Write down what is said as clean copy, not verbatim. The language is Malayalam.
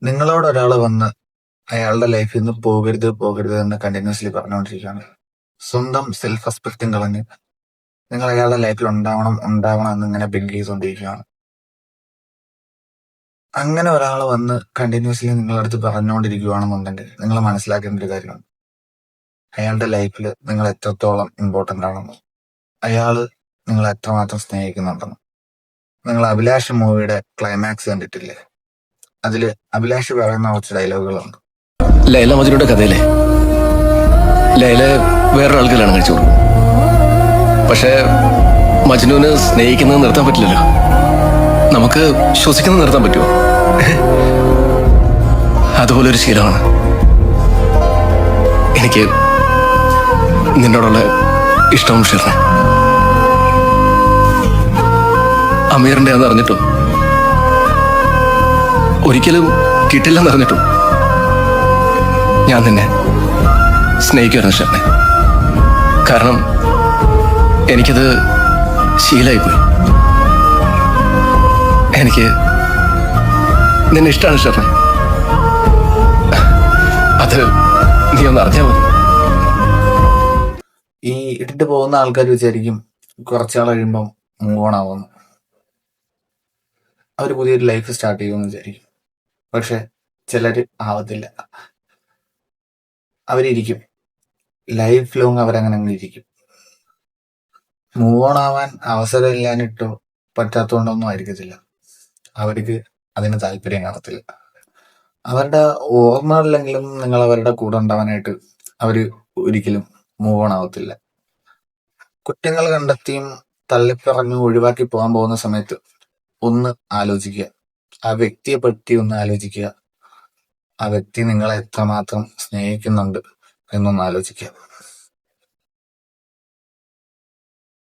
നിങ്ങളോട് ഒരാൾ വന്ന് അയാളുടെ ലൈഫിൽ നിന്ന് പോകരുത് പോകരുത് എന്ന് കണ്ടിന്യൂസ്ലി പറഞ്ഞുകൊണ്ടിരിക്കുകയാണ്. സ്വന്തം സെൽഫ് റെസ്പെക്റ്റും കളഞ്ഞ് നിങ്ങൾ അയാളുടെ ലൈഫിൽ ഉണ്ടാവണം ഉണ്ടാവണം എന്ന് ഇങ്ങനെ ബെഗ് ചെയ്തുകൊണ്ടിരിക്കുകയാണ്. അങ്ങനെ ഒരാൾ വന്ന് കണ്ടിന്യൂസ്ലി നിങ്ങളുടെ അടുത്ത് പറഞ്ഞുകൊണ്ടിരിക്കുകയാണെന്നുണ്ടെങ്കിൽ നിങ്ങൾ മനസ്സിലാക്കേണ്ട ഒരു കാര്യമാണ്, അയാളുടെ ലൈഫിൽ നിങ്ങൾ എത്രത്തോളം ഇമ്പോർട്ടൻ്റ് ആണെന്ന്, അയാൾ നിങ്ങൾ എത്രമാത്രം സ്നേഹിക്കുന്നുണ്ടെന്ന്. നിങ്ങൾ അഭിലാഷ് മൂവിയുടെ ക്ലൈമാക്സ് കണ്ടിട്ടില്ലേ? അതിൽ അഭിലാഷ് പറയുന്ന കുറച്ച് ഡയലോഗുകളുണ്ട്. ലൈല മജ്നുവിന്റെ കഥയിലെ ലൈല വേറൊരാൾക്ക് കല്യാണം കഴിച്ചു കൊടുക്കും. പക്ഷേ മജ്നുവിന് സ്നേഹിക്കുന്നത് നിർത്താൻ പറ്റില്ലല്ലോ. നമുക്ക് ശ്വസിക്കുന്നത് നിർത്താൻ പറ്റുമോ? അതുപോലൊരു ശീലമാണ് എനിക്ക് നിന്നോടുള്ള ഇഷ്ടവും ഷെറിന്. അമീറിന്റെ അന്ന് അറിഞ്ഞിട്ടും ഒരിക്കലും കിട്ടില്ലെന്ന് അറിഞ്ഞിട്ടും ഞാൻ നിന്നെ സ്നേഹിക്കുമായിരുന്നു ഷെറിനെ. കാരണം എനിക്കത് ശീലമായിപ്പോയി. എനിക്ക് നിന്നെ ഇഷ്ടമാണ് ഷെറിനെ. അത് നീ ഒന്ന് അറിഞ്ഞാൽ മതി. ഈ ഇട്ടിട്ട് പോകുന്ന ആൾക്കാർ വിചാരിക്കും കുറച്ചാൾ കഴിയുമ്പം മൂവ് ഓൺ ആവുമെന്ന്, അവർ പുതിയൊരു ലൈഫ് സ്റ്റാർട്ട് ചെയ്യുമെന്ന് വിചാരിക്കും. പക്ഷെ ചിലർ ആവത്തില്ല, അവരിയ്ക്കും ലൈഫ് ലോങ് അവരങ്ങനെ അങ്ങ് ഇരിക്കും. മൂവ് ഓൺ ആവാൻ അവസരം ഇല്ലാനിട്ടോ പറ്റാത്തതുകൊണ്ടൊന്നും ആയിരിക്കത്തില്ല, അവർക്ക് അതിന് താല്പര്യം കാണത്തില്ല. അവരുടെ ഓർമ്മകളിലെങ്കിലും നിങ്ങൾ അവരുടെ കൂടെ ഉണ്ടാവാനായിട്ട് അവർ ഒരിക്കലും മൂവ് ഓൺ ആവത്തില്ല. കുറ്റങ്ങൾ കണ്ടെത്തിയും തള്ളിപ്പറഞ്ഞു ഒഴിവാക്കി പോകാൻ പോകുന്ന സമയത്ത് ഒന്ന് ആലോചിക്കുക, ആ വ്യക്തിയെ പറ്റി ഒന്ന് ആലോചിക്കുക, ആ വ്യക്തി നിങ്ങളെ എത്രമാത്രം സ്നേഹിക്കുന്നുണ്ട് എന്നൊന്ന് ആലോചിക്കുക.